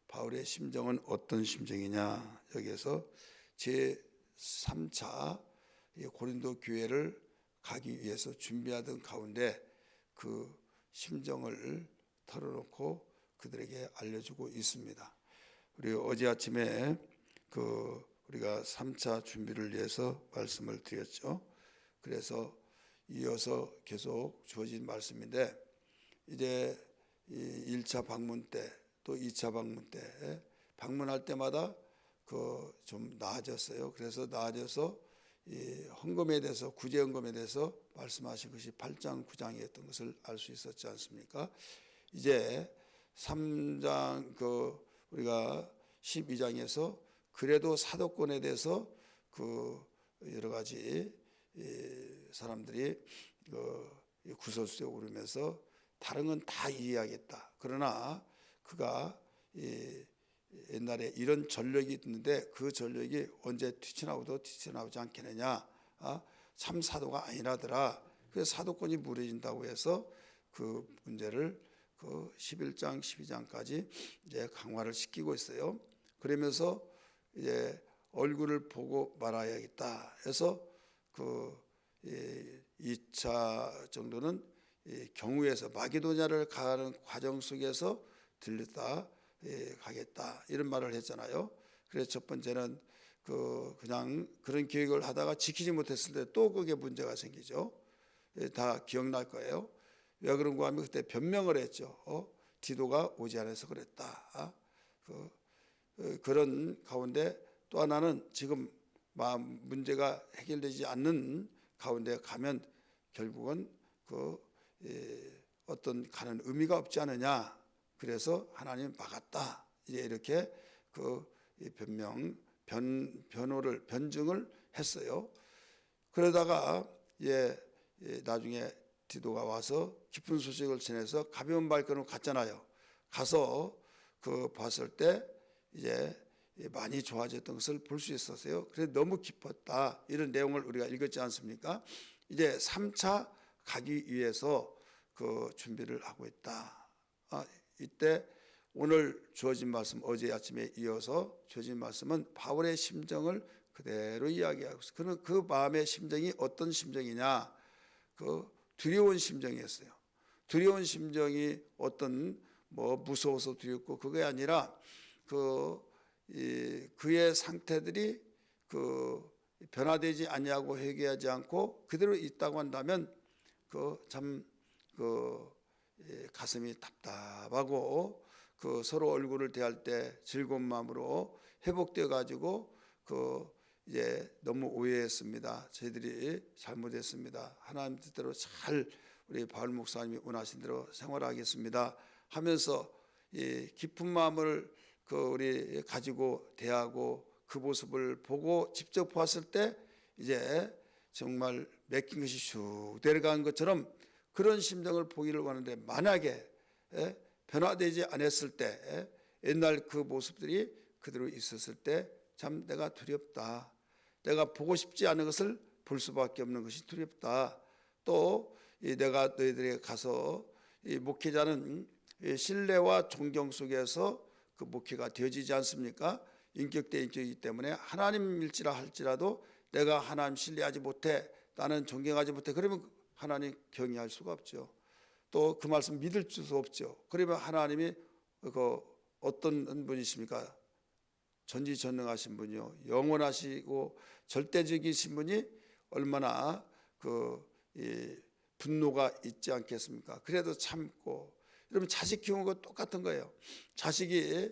바울의 심정은 어떤 심정이냐, 여기에서 제3차 고린도 교회를 가기 위해서 준비하던 가운데 그 심정을 털어놓고 그들에게 알려주고 있습니다. 우리 어제 아침에 우리가 3차 준비를 위해서 말씀을 드렸죠. 그래서 이어서 계속 주어진 말씀인데, 이제 1차 방문 때 또 2차 방문 때 방문할 때마다 좀 나아졌어요. 그래서 나아져서 이 헌금에 대해서, 구제 헌금에 대해서 말씀하신 것이 8장 9장이었던 것을 알 수 있었지 않습니까? 이제 3장 우리가 12장에서 그래도 사도권에 대해서 여러 가지 사람들이 구설수에 오르면서 다른 건 다 이해하겠다. 그러나 그가 옛날에 이런 전력이 있는데 그 전력이 언제 튀쳐나오도 튀쳐나오지 않겠느냐. 참 사도가 아니라더라. 그래서 사도권이 무너진다고 해서 그 문제를 11장, 12장까지 이제 강화를 시키고 있어요. 그러면서 이제 얼굴을 보고 말아야겠다 해서 2차 정도는 경우에서 마게도냐를 가는 과정 속에서 들렸다 가겠다 이런 말을 했잖아요. 그래서 첫 번째는 그냥 그런 계획을 하다가 지키지 못했을 때 또 그게 문제가 생기죠. 다 기억날 거예요. 왜 그런가 하면 그때 변명을 했죠. 디도가 오지 않아서 그랬다. 그런 가운데 또 하나는 지금 문제가 해결되지 않는 가운데 가면 결국은 어떤 가는 의미가 없지 않느냐. 그래서 하나님 막았다. 이제 이렇게 변증을 했어요. 그러다가 나중에 디도가 와서 기쁜 소식을 전해서 가벼운 발걸음을 갔잖아요. 가서 봤을 때 이제 많이 좋아졌던 것을 볼 수 있었어요. 그래서 너무 기뻤다. 이런 내용을 우리가 읽었지 않습니까? 이제 3차 가기 위해서 준비를 하고 있다. 이때 오늘 주어진 말씀, 어제 아침에 이어서 주어진 말씀은 바울의 심정을 그대로 이야기하고 있어요. 그는 그 마음의 심정이 어떤 심정이냐? 두려운 심정이었어요. 두려운 심정이 어떤 무서워서 두렵고 그게 아니라 그의 상태들이 변화되지 않냐고 회개하지 않고 그대로 있다고 한다면 가슴이 답답하고 서로 얼굴을 대할 때 즐거운 마음으로 회복되어 가지고 이제 너무 오해했습니다. 저희들이 잘못했습니다. 하나님 뜻대로 잘 우리 바울 목사님이 원하신 대로 생활하겠습니다 하면서 이 깊은 마음을 우리 가지고 대하고 그 모습을 보고 직접 보았을 때 이제 정말 맡긴 것이 슉 내려간 것처럼 그런 심정을 보기를 원하는데, 만약에 변화되지 않았을 때 옛날 그 모습들이 그대로 있었을 때 참 내가 두렵다. 내가 보고 싶지 않은 것을 볼 수밖에 없는 것이 두렵다. 또 내가 너희들에게 가서 이 목회자는 신뢰와 존경 속에서 그 목회가 되어지지 않습니까? 인격 대 인격이기 때문에 하나님일지라 할지라도 내가 하나님 신뢰하지 못해, 나는 존경하지 못해, 그러면 하나님 경외할 수가 없죠. 또 그 말씀 믿을 수도 없죠. 그러면 하나님이 어떤 분이십니까? 전지전능하신 분이요, 영원하시고 절대적이신 분이 얼마나 분노가 있지 않겠습니까? 그래도 참고. 여러분, 자식 키우는 거 똑같은 거예요. 자식이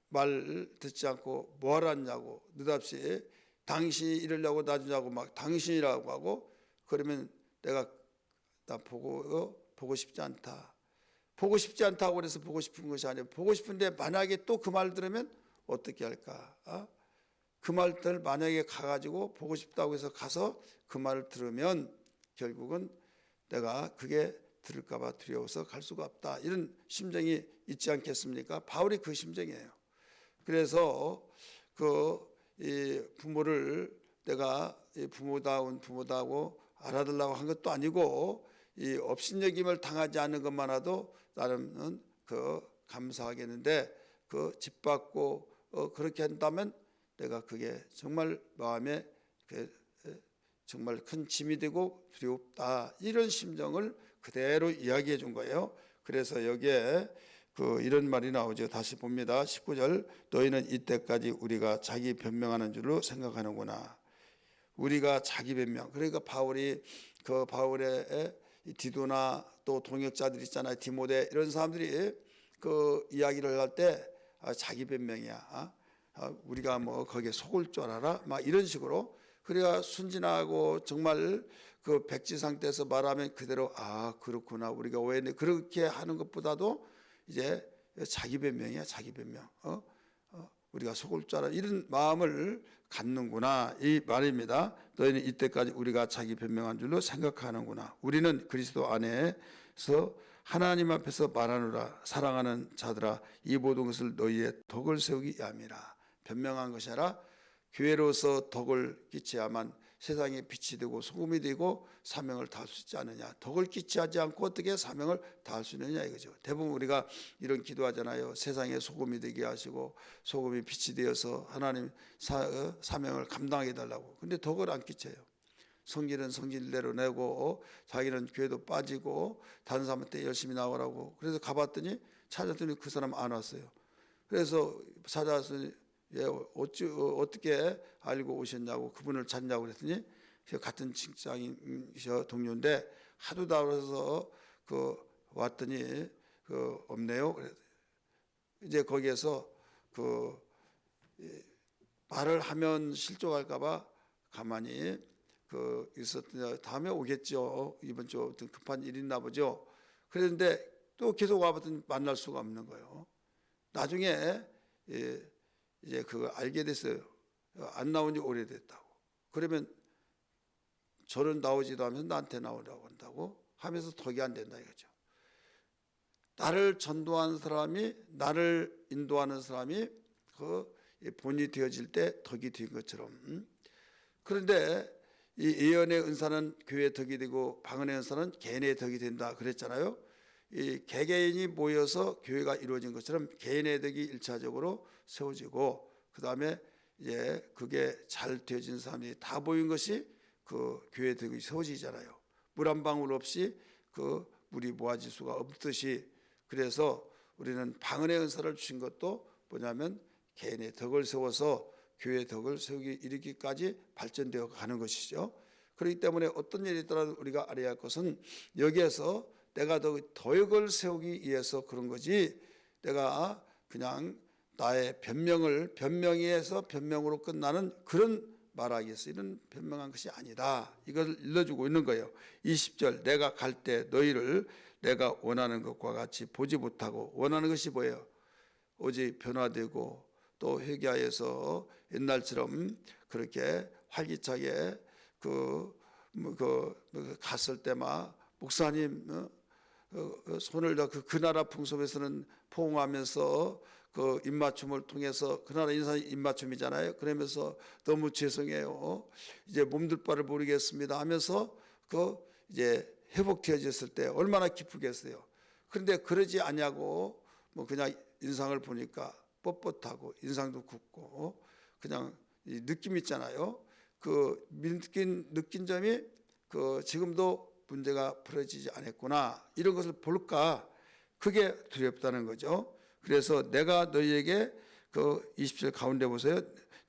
말 듣지 않고 뭐 하라냐고 느닷없이 당신이 이러려고 놔주냐고 막 당신이라고 하고, 그러면 나 보고 싶지 않다. 보고 싶지 않다고 그래서 보고 싶은 것이 아니에요. 보고 싶은데 만약에 또 그 말 들으면 어떻게 할까? 그 말들 만약에 가가지고 보고 싶다고 해서 가서 그 말을 들으면 결국은 내가 그게 들을까봐 두려워서 갈 수가 없다. 이런 심정이 있지 않겠습니까? 바울이 그 심정이에요. 그래서 이 부모를 내가 부모다고 알아달라고 한 것도 아니고, 이 업신여김을 당하지 않는 것만으로도 나는 감사하겠는데 그 짓밟고 그렇게 한다면 내가 그게 정말 마음에 정말 큰 짐이 되고 두렵다, 이런 심정을 그대로 이야기해 준 거예요. 그래서 여기에 이런 말이 나오죠. 다시 봅니다. 19절. 너희는 이때까지 우리가 자기 변명하는 줄로 생각하는구나. 우리가 자기 변명. 그러니까 바울의 디도나 또 동역자들 있잖아요. 디모데, 이런 사람들이 그 이야기를 할 때 자기 변명이야. 우리가 뭐 거기에 속을 줄 알아? 막 이런 식으로. 그래야 순진하고 정말 그 백지 상태에서 말하면 그대로 그렇구나, 우리가 오해했네, 그렇게 하는 것보다도 이제 자기 변명이야, 자기 변명. 우리가 속을 줄 알아, 이런 마음을 갖는구나, 이 말입니다. 너희는 이때까지 우리가 자기 변명한 줄로 생각하는구나. 우리는 그리스도 안에서 하나님 앞에서 말하노라. 사랑하는 자들아, 이 모든 것을 너희의 덕을 세우기 위함이라. 변명한 것이 아니라 교회로서 덕을 끼쳐야만 세상에 빛이 되고 소금이 되고 사명을 다할 수 있지 않느냐. 덕을 끼치지 않고 어떻게 사명을 다할 수 있느냐 이거죠. 대부분 우리가 이런 기도하잖아요. 세상에 소금이 되게 하시고 소금이 빛이 되어서 하나님 사명을 감당하게 해달라고. 근데 덕을 안 끼쳐요. 성질은 성질대로 내고 자기는 교회도 빠지고 다른 사람한테 열심히 나오라고. 그래서 가봤더니 찾았더니 그 사람 안 왔어요. 그래서 찾아서 어떻게 알고 오셨냐고, 그분을 찾냐고 그랬더니 같은 직장인 동료인데 하도 다뤄서 왔더니 없네요. 그래서 이제 거기에서 말을 하면 실족할까봐 가만히 있었더니 다음에 오겠죠. 이번 주 어떤 급한 일이 있나 보죠. 그랬는데 또 계속 와봤더니 만날 수가 없는 거예요. 나중에 이제 그거 알게 됐어요. 안 나온 지 오래됐다고. 그러면 저는 나오지도 하면서 나한테 나오라고 한다고 하면서 덕이 안 된다 이거죠. 나를 전도하는 사람이, 나를 인도하는 사람이 본이 되어질 때 덕이 된 것처럼. 그런데 이 예언의 은사는 교회의 덕이 되고 방언의 은사는 개인의 덕이 된다 그랬잖아요. 이 개개인이 모여서 교회가 이루어진 것처럼 개인의 덕이 1차적으로 세워지고, 그 다음에 이제 그게 잘 되어진 사람들이 다 모인 것이 교회의 덕이 세워지잖아요. 물 한 방울 없이 물이 모아질 수가 없듯이. 그래서 우리는 방언의 은사를 주신 것도 뭐냐면 개인의 덕을 세워서 교회의 덕을 세우기 이르기까지 발전되어 가는 것이죠. 그렇기 때문에 어떤 일이 있더라도 우리가 알아야 할 것은 여기에서 내가 덕을 세우기 위해서 그런 거지, 내가 그냥 나의 변명에서 변명으로 끝나는 그런 말하기 위해서 이런 변명한 것이 아니다, 이걸 일러주고 있는 거예요. 20절. 내가 갈 때 너희를 내가 원하는 것과 같이 보지 못하고. 원하는 것이 뭐예요? 오직 변화되고 또 회개하여서 옛날처럼 그렇게 활기차게 갔을 때만 목사님 손을 다 그 나라 풍속에서는 포옹하면서 입맞춤을 통해서, 그 나라 인사 입맞춤이잖아요. 그러면서 너무 죄송해요, 이제 몸둘 바를 모르겠습니다 하면서 이제 회복되어졌을 때 얼마나 기쁘겠어요. 그런데 그러지 않냐고 그냥 인상을 보니까 뻣뻣하고 인상도 굽고 그냥 느낌 있잖아요. 느낀 점이 지금도 문제가 풀어지지 않았구나, 이런 것을 볼까, 그게 두렵다는 거죠. 그래서 내가 너희에게 20절 가운데 보세요.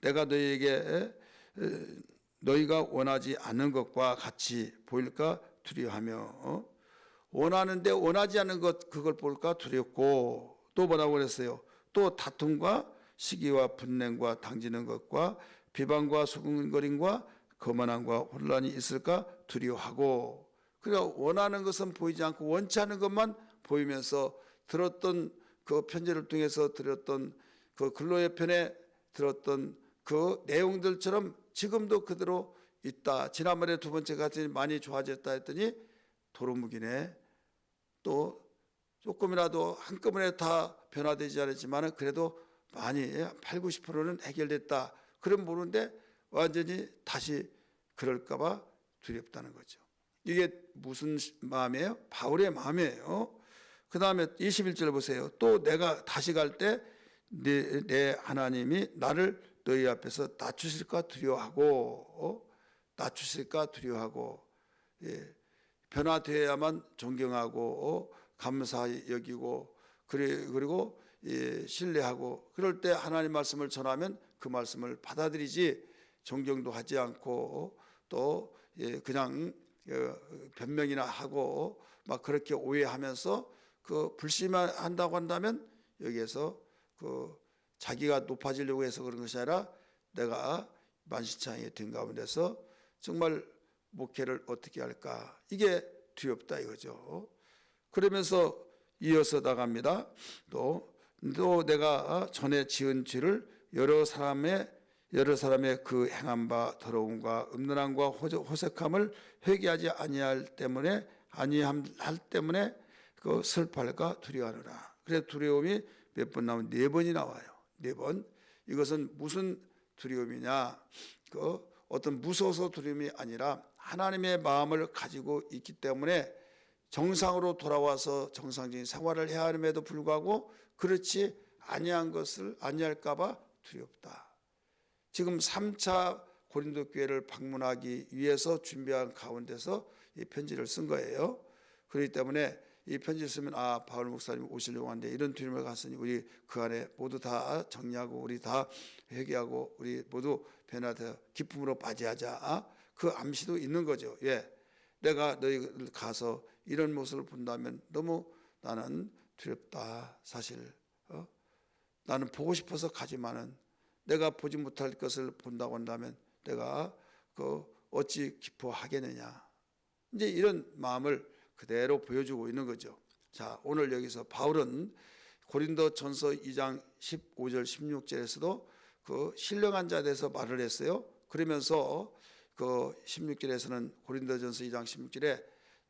내가 너희에게 너희가 원하지 않는 것과 같이 보일까 두려워하며. 원하는데 원하지 않는 것, 그걸 볼까 두렵고. 또 뭐라고 그랬어요? 또 다툼과 시기와 분냉과 당지는 것과 비방과 수군거림과 거만함과 혼란이 있을까 두려워하고. 그러니까 원하는 것은 보이지 않고 원치 않은 것만 보이면서 들었던 그 편지를 통해서 들었던 글로의 편에 들었던 그 내용들처럼 지금도 그대로 있다. 지난번에 두 번째 같이 많이 좋아졌다 했더니 도루묵이네. 또 조금이라도 한꺼번에 다 변화되지 않았지만 그래도 많이 8, 90%는 해결됐다. 그럼 모르는데 완전히 다시 그럴까 봐 두렵다는 거죠. 이게 무슨 마음이에요? 바울의 마음이에요. 그 다음에 21절 보세요. 또 내가 다시 갈 때 내 하나님이 나를 너희 앞에서 낮추실까 두려워하고 낮추실까 두려워하고 변화되어야만 존경하고 감사히 여기고 그리고 신뢰하고 그럴 때 하나님 말씀을 전하면 그 말씀을 받아들이지 존경도 하지 않고 또 그냥 변명이나 하고 막 그렇게 오해하면서 그 불신한다고 한다면 여기에서 그 자기가 높아지려고 해서 그런 것이 아니라 내가 만신창이에 든 가운데서 정말 목회를 어떻게 할까 이게 두렵다 이거죠. 그러면서 이어서 나갑니다. 또 내가 전에 지은 죄를 여러 사람의 그 행한 바 더러움과 음란함과 호색함을 회개하지 아니할 때문에 그 슬퍼할까 두려워하노라. 그래서 두려움이 몇 번 나오면 4번이 나와요. 4번. 이것은 무슨 두려움이냐? 그 어떤 무서워서 두려움이 아니라 하나님의 마음을 가지고 있기 때문에 정상으로 돌아와서 정상적인 생활을 해야 함에도 불구하고 그렇지 아니한 것을 아니할까 봐 두렵다. 지금 3차 고린도 교회를 방문하기 위해서 준비한 가운데서 이 편지를 쓴 거예요. 그렇기 때문에 이 편지를 쓰면 바울 목사님 오시려고 하는데 이런 두려움을 갔으니 우리 그 안에 모두 다 정리하고 우리 다 회개하고 우리 모두 변화되어 기쁨으로 맞이하자. 그 암시도 있는 거죠. 내가 너희를 가서 이런 모습을 본다면 너무 나는 두렵다. 사실 나는 보고 싶어서 가지만은 내가 보지 못할 것을 본다고 한다면 내가 어찌 기뻐하겠느냐. 이제 이런 마음을 그대로 보여주고 있는 거죠. 자, 오늘 여기서 바울은 고린도전서 2장 15절 16절에서도 그 신령한 자에 대해서 말을 했어요. 그러면서 그 16절에서는 고린도전서 2장 16절에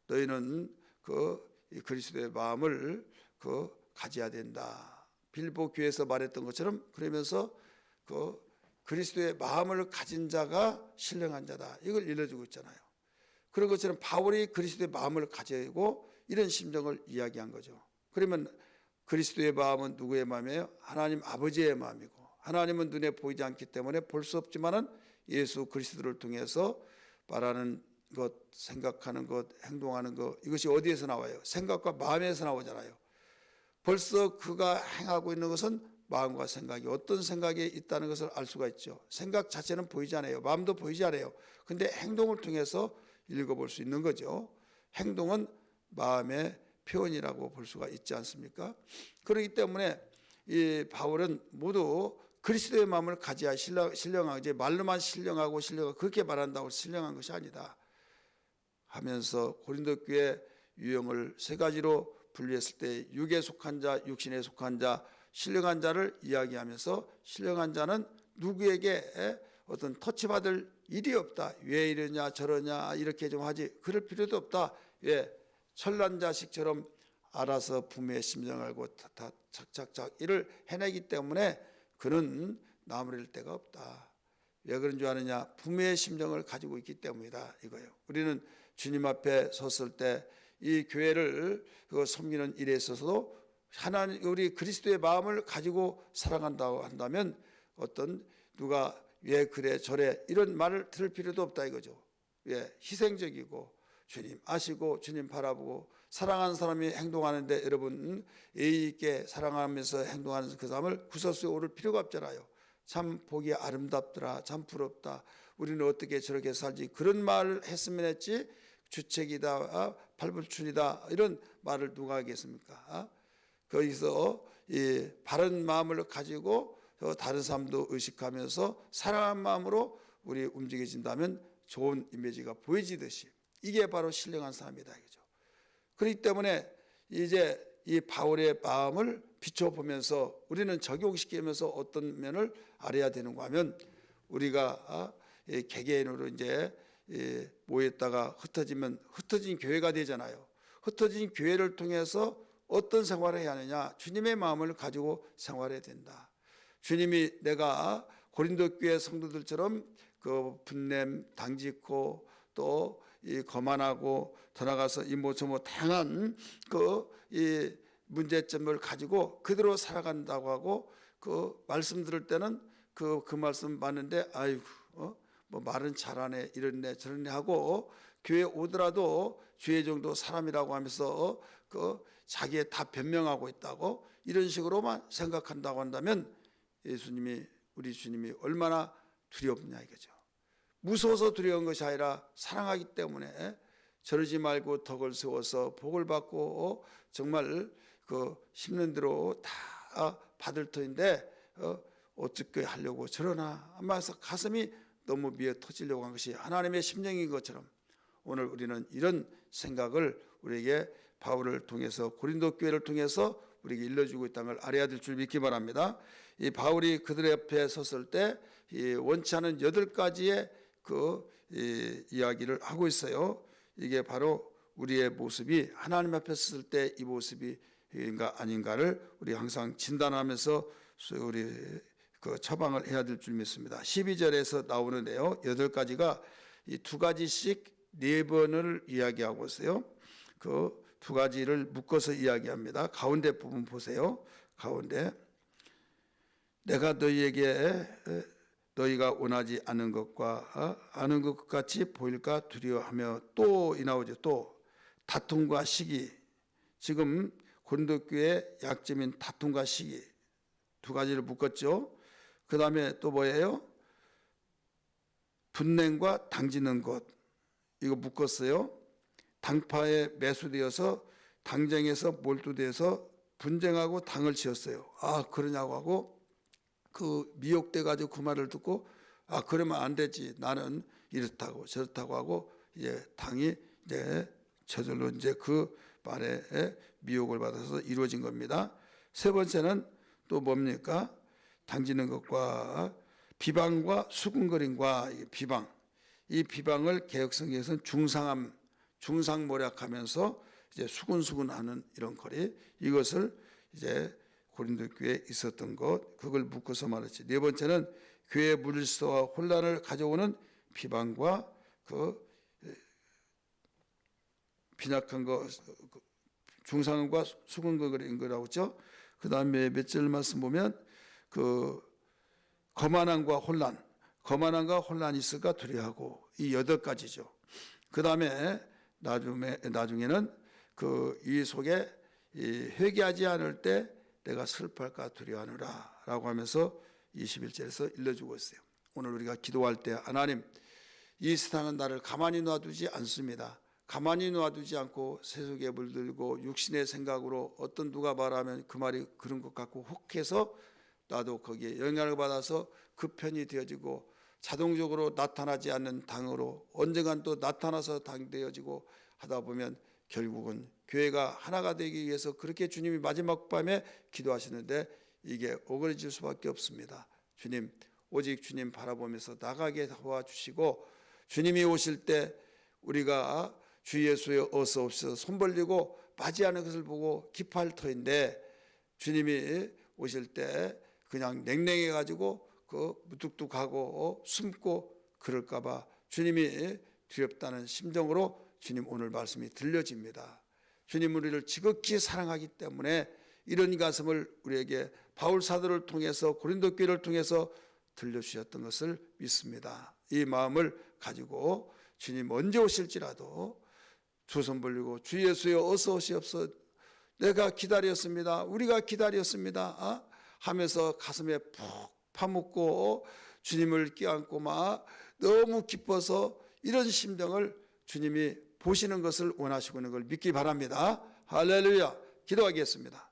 너희는 그리스도의 마음을 가져야 된다. 빌보 교회에서 말했던 것처럼 그러면서 그리스도의 마음을 가진 자가 신령한 자다. 이걸 일러주고 있잖아요. 그런 것처럼 바울이 그리스도의 마음을 가지고 이런 심정을 이야기한 거죠. 그러면 그리스도의 마음은 누구의 마음이에요? 하나님 아버지의 마음이고 하나님은 눈에 보이지 않기 때문에 볼 수 없지만은 예수 그리스도를 통해서 말하는 것, 생각하는 것, 행동하는 것 이것이 어디에서 나와요? 생각과 마음에서 나오잖아요. 벌써 그가 행하고 있는 것은 마음과 생각이 어떤 생각이 있다는 것을 알 수가 있죠. 생각 자체는 보이지 않아요. 마음도 보이지 않아요. 근데 행동을 통해서 읽어볼 수 있는 거죠. 행동은 마음의 표현이라고 볼 수가 있지 않습니까? 그렇기 때문에 이 바울은 모두 그리스도의 마음을 가져야 신령하고 이제 말로만 신령하고 그렇게 말한다고 신령한 것이 아니다 하면서 고린도 교회 유형을 3가지로 분류했을 때 육에 속한 자, 육신에 속한 자, 신령한 자를 이야기하면서 신령한 자는 누구에게 어떤 터치받을 일이 없다. 왜 이러냐 저러냐 이렇게 좀 하지 그럴 필요도 없다. 천란 자식처럼 알아서 부모의 심정을 알고 다 착착착 일을 해내기 때문에 그는 나무랄 데가 없다. 왜 그런 줄 아느냐? 부모의 심정을 가지고 있기 때문이다 이거예요. 우리는 주님 앞에 섰을 때 이 교회를 섬기는 일에 있어서도 하나님 우리 그리스도의 마음을 가지고 살아간다고 한다면 어떤 누가 왜 그래 저래 이런 말을 들을 필요도 없다 이거죠. 희생적이고 주님 아시고 주님 바라보고 사랑하는 사람이 행동하는데 여러분 예의 있게 사랑하면서 행동하는 그 사람을 구설수에 오를 필요가 없잖아요. 참 보기 아름답더라. 참 부럽다. 우리는 어떻게 저렇게 살지. 그런 말을 했으면 했지 주책이다. 팔불출이다. 이런 말을 누가 하겠습니까? 거기서 이 바른 마음을 가지고 다른 사람도 의식하면서 사랑하는 마음으로 우리 움직여진다면 좋은 이미지가 보여지듯이 이게 바로 신령한 사람이다 이거죠. 그렇기 때문에 이제 이 바울의 마음을 비춰보면서 우리는 적용시키면서 어떤 면을 알아야 되는가 하면 우리가 개개인으로 이제 모였다가 흩어지면 흩어진 교회가 되잖아요. 흩어진 교회를 통해서 어떤 생활을 해야 하느냐? 주님의 마음을 가지고 생활해야 된다. 주님이 내가 고린도 교회 성도들처럼 그 분냄 당짓고 또 이 거만하고 더 나가서 이모저모 다양한 이 문제점을 가지고 그대로 살아간다고 하고 그 말씀 들을 때는 그 말씀 봤는데 아이고 뭐 말은 잘하네 이렇네 저렇네 하고 교회 오더라도 주의 정도 사람이라고 하면서 그 자기의 다 변명하고 있다고 이런 식으로만 생각한다고 한다면 예수님이 우리 주님이 얼마나 두렵냐 이거죠. 무서워서 두려운 것이 아니라 사랑하기 때문에 저러지 말고 덕을 세워서 복을 받고 정말 그 심는 대로 다 받을 터인데 어떻게 하려고 저러나 아마서 가슴이 너무 미어 터지려고 한 것이 하나님의 심령인 것처럼 오늘 우리는 이런 생각을 우리에게 바울을 통해서 고린도 교회를 통해서 우리에게 일러주고 있다는 걸 알아야 될 줄 믿기 바랍니다. 이 바울이 그들의 옆에 섰을 때 이 원치 않은 8가지의 그 이야기를 하고 있어요. 이게 바로 우리의 모습이 하나님 앞에 섰을 때 이 모습이인가 아닌가를 우리 항상 진단하면서 우리 그 처방을 해야 될 줄 믿습니다. 12절에서 나오는데요. 8가지가 이 2가지씩 4번을 이야기하고 있어요. 그 2가지를 묶어서 이야기합니다. 가운데 부분 보세요. 가운데 내가 너희에게 너희가 원하지 않은 것과 아는 것 같이 보일까 두려워하며 또 이 나오죠. 또 다툼과 시기. 지금 고린도 교회의 약점인 다툼과 시기 2가지를 묶었죠. 그 다음에 또 뭐예요? 분냉과 당지는 것 이거 묶었어요. 당파에 매수되어서 당쟁에서 몰두돼서 분쟁하고 당을 지었어요. 그러냐고 하고 그 미혹돼 가지고 그 말을 듣고 그러면 안 되지 나는 이렇다고 저렇다고 하고 이제 당이 이제 저절로 이제 그 말에 미혹을 받아서 이루어진 겁니다. 3번째는 또 뭡니까? 당지는 것과 비방과 수군거림과 비방. 이 비방을 개혁성경에서는 중상모략하면서 이제 수군수군하는 이런 거리. 이것을 이제 고린도 교회에 있었던 것, 그걸 묶어서 말했지. 4번째는 교회 물질서와 혼란을 가져오는 비방과 그 빈약한 거, 중상과 수군거리인 거라고 했죠. 그 다음에 몇 절 말씀 보면 그 거만함과 거만함과 혼란이 있을까 두려워하고 이 8가지죠. 그 다음에 나중에는 그 이 속에 회개하지 않을 때 내가 슬퍼할까 두려워하느라 라고 하면서 21절에서 일러주고 있어요. 오늘 우리가 기도할 때 하나님 이 세상은 나를 가만히 놔두지 않습니다. 가만히 놔두지 않고 세속에 물들고 육신의 생각으로 어떤 누가 말하면 그 말이 그런 것 같고 혹해서 나도 거기에 영향을 받아서 그 편이 되어지고 자동적으로 나타나지 않는 당으로 언젠간 또 나타나서 당되어지고 하다 보면 결국은 교회가 하나가 되기 위해서 그렇게 주님이 마지막 밤에 기도하시는데 이게 오그라질 수밖에 없습니다. 주님 오직 주님 바라보면서 나가게 도와주시고 주님이 오실 때 우리가 주 예수의 어서 옵소서 손 벌리고 맞이하는 것을 보고 기뻐할 터인데 주님이 오실 때 그냥 냉랭해 가지고 그 무뚝뚝하고 숨고 그럴까 봐 주님이 두렵다는 심정으로 주님 오늘 말씀이 들려집니다. 주님 우리를 지극히 사랑하기 때문에 이런 가슴을 우리에게 바울 사도를 통해서 고린도 교회를 통해서 들려주셨던 것을 믿습니다. 이 마음을 가지고 주님 언제 오실지라도 두 손 벌리고 주 예수여 어서 오시옵소서 내가 기다렸습니다. 우리가 기다렸습니다. 하면서 가슴에 푹 파묻고 주님을 껴안고 막 너무 기뻐서 이런 심정을 주님이 보시는 것을 원하시고 있는 걸 믿기 바랍니다. 할렐루야. 기도하겠습니다.